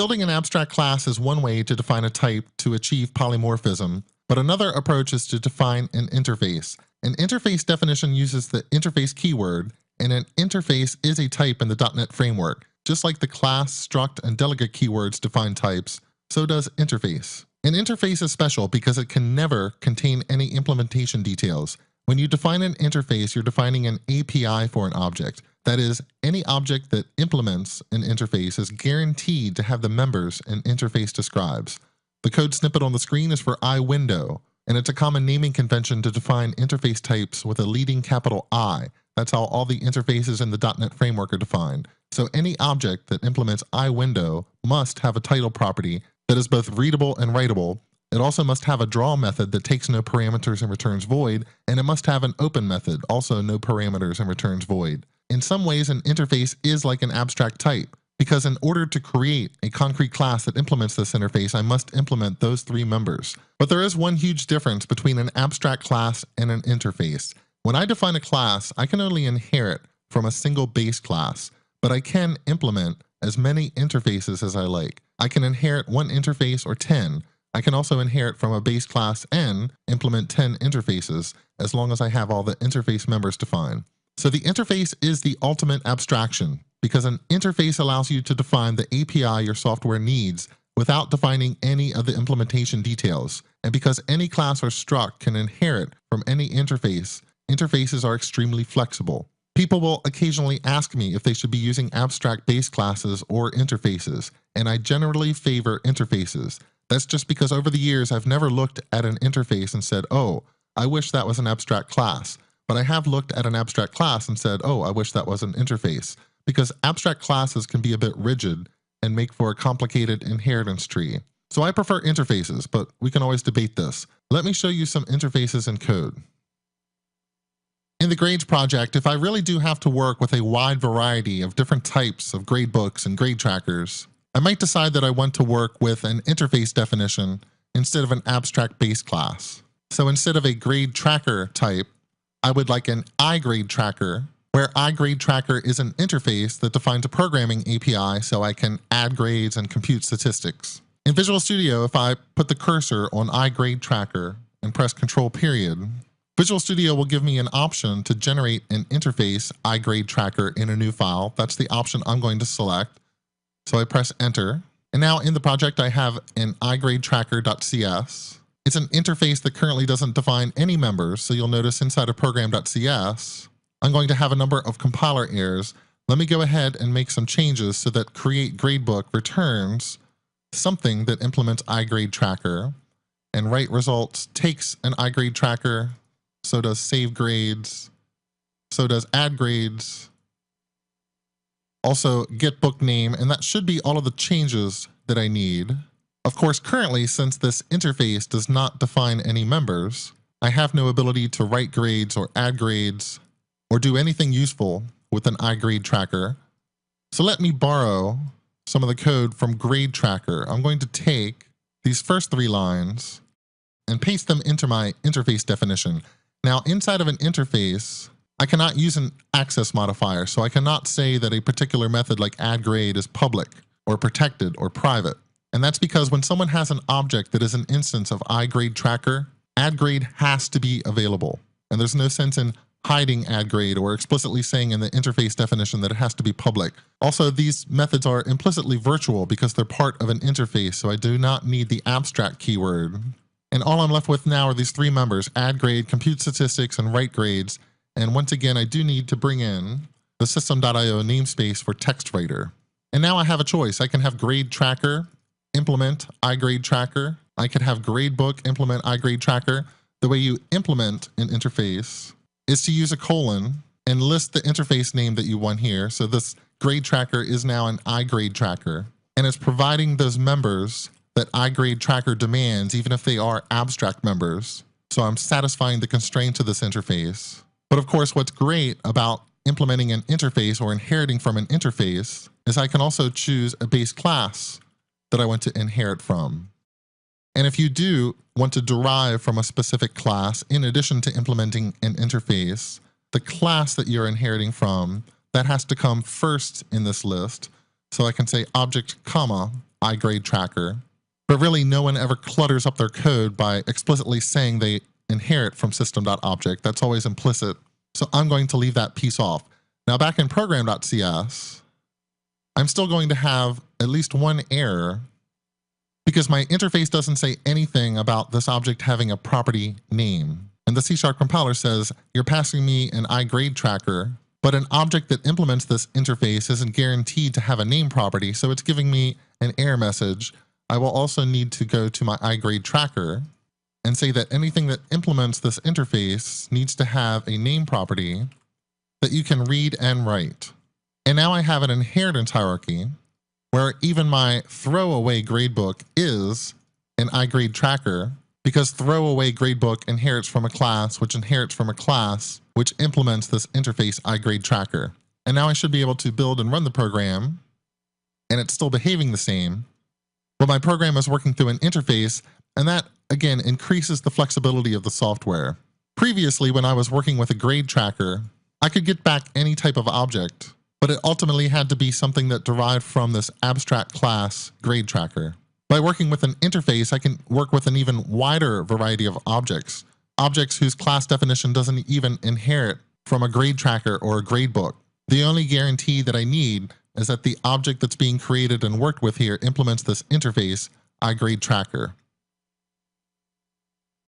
Building an abstract class is one way to define a type to achieve polymorphism, but another approach is to define an interface. An interface definition uses the interface keyword, and an interface is a type in the .NET framework. Just like the class, struct, and delegate keywords define types, so does interface. An interface is special because it can never contain any implementation details. When you define an interface, you're defining an API for an object. That is, any object that implements an interface is guaranteed to have the members an interface describes. The code snippet on the screen is for iWindow, and it's a common naming convention to define interface types with a leading capital I. That's how all the interfaces in the .NET framework are defined. So any object that implements iWindow must have a title property that is both readable and writable. It also must have a draw method that takes no parameters and returns void, and it must have an open method, also no parameters and returns void. In some ways, an interface is like an abstract type, because in order to create a concrete class that implements this interface, I must implement those three members. But there is one huge difference between an abstract class and an interface. When I define a class, I can only inherit from a single base class, but I can implement as many interfaces as I like. I can inherit one interface or 10. I can also inherit from a base class and implement 10 interfaces as long as I have all the interface members defined. So the interface is the ultimate abstraction because an interface allows you to define the API your software needs without defining any of the implementation details. And because any class or struct can inherit from any interface, interfaces are extremely flexible. People will occasionally ask me if they should be using abstract base classes or interfaces, and I generally favor interfaces. That's just because over the years I've never looked at an interface and said, oh, I wish that was an abstract class. But I have looked at an abstract class and said, oh, I wish that was an interface. Because abstract classes can be a bit rigid and make for a complicated inheritance tree. So I prefer interfaces, but we can always debate this. Let me show you some interfaces in code. In the grades project, if I really do have to work with a wide variety of different types of gradebooks and grade trackers, I might decide that I want to work with an interface definition instead of an abstract base class. So instead of a grade tracker type, I would like an iGrade tracker, where iGrade tracker is an interface that defines a programming API so I can add grades and compute statistics. In Visual Studio, if I put the cursor on iGrade tracker and press Ctrl-, Visual Studio will give me an option to generate an interface iGrade tracker in a new file. That's the option I'm going to select. So I press Enter. And now in the project, I have an iGradeTracker.cs. It's an interface that currently doesn't define any members. So you'll notice inside of program.cs, I'm going to have a number of compiler errors. Let me go ahead and make some changes so that create gradebook returns something that implements iGrade tracker, and write results takes an iGrade tracker. So does save grades. So does add grades. Also get book name, and that should be all of the changes that I need. Of course, currently, since this interface does not define any members, I have no ability to write grades or add grades or do anything useful with an iGrade tracker. So let me borrow some of the code from Grade Tracker. I'm going to take these first 3 lines and paste them into my interface definition. Now, inside of an interface, I cannot use an access modifier, so I cannot say that a particular method like addGrade is public or protected or private. And that's because when someone has an object that is an instance of iGrade tracker, addGrade has to be available. And there's no sense in hiding addGrade or explicitly saying in the interface definition that it has to be public. Also, these methods are implicitly virtual because they're part of an interface, so I do not need the abstract keyword. And all I'm left with now are these 3 members, addGrade, compute statistics, and write grades. And once again, I do need to bring in the system.io namespace for TextWriter. And now I have a choice. I can have grade tracker, implement iGrade tracker. I could have gradebook, implement iGrade tracker. The way you implement an interface is to use a colon and list the interface name that you want here. So this grade tracker is now an iGrade tracker, and it's providing those members that iGrade tracker demands, even if they are abstract members. So I'm satisfying the constraints of this interface. But of course, what's great about implementing an interface or inheriting from an interface is I can also choose a base class that I want to inherit from. And if you do want to derive from a specific class, in addition to implementing an interface, the class that you're inheriting from, that has to come first in this list. So I can say object, comma, iGradeTracker, but really no one ever clutters up their code by explicitly saying they inherit from system.object. That's always implicit. So I'm going to leave that piece off. Now back in program.cs, I'm still going to have at least one error because my interface doesn't say anything about this object having a property name. And the C# compiler says, you're passing me an iGradeTracker, but an object that implements this interface isn't guaranteed to have a name property, so it's giving me an error message. I will also need to go to my iGradeTracker and say that anything that implements this interface needs to have a name property that you can read and write. And now I have an inheritance hierarchy where even my throwaway gradebook is an iGradeTracker because throwaway gradebook inherits from a class which inherits from a class which implements this interface iGradeTracker. And now I should be able to build and run the program and it's still behaving the same. But my program is working through an interface, and that again increases the flexibility of the software. Previously, when I was working with a grade tracker, I could get back any type of object, but it ultimately had to be something that derived from this abstract class grade tracker. By working with an interface, I can work with an even wider variety of objects, objects whose class definition doesn't even inherit from a grade tracker or a gradebook. The only guarantee that I need is that the object that's being created and worked with here implements this interface iGradeTracker.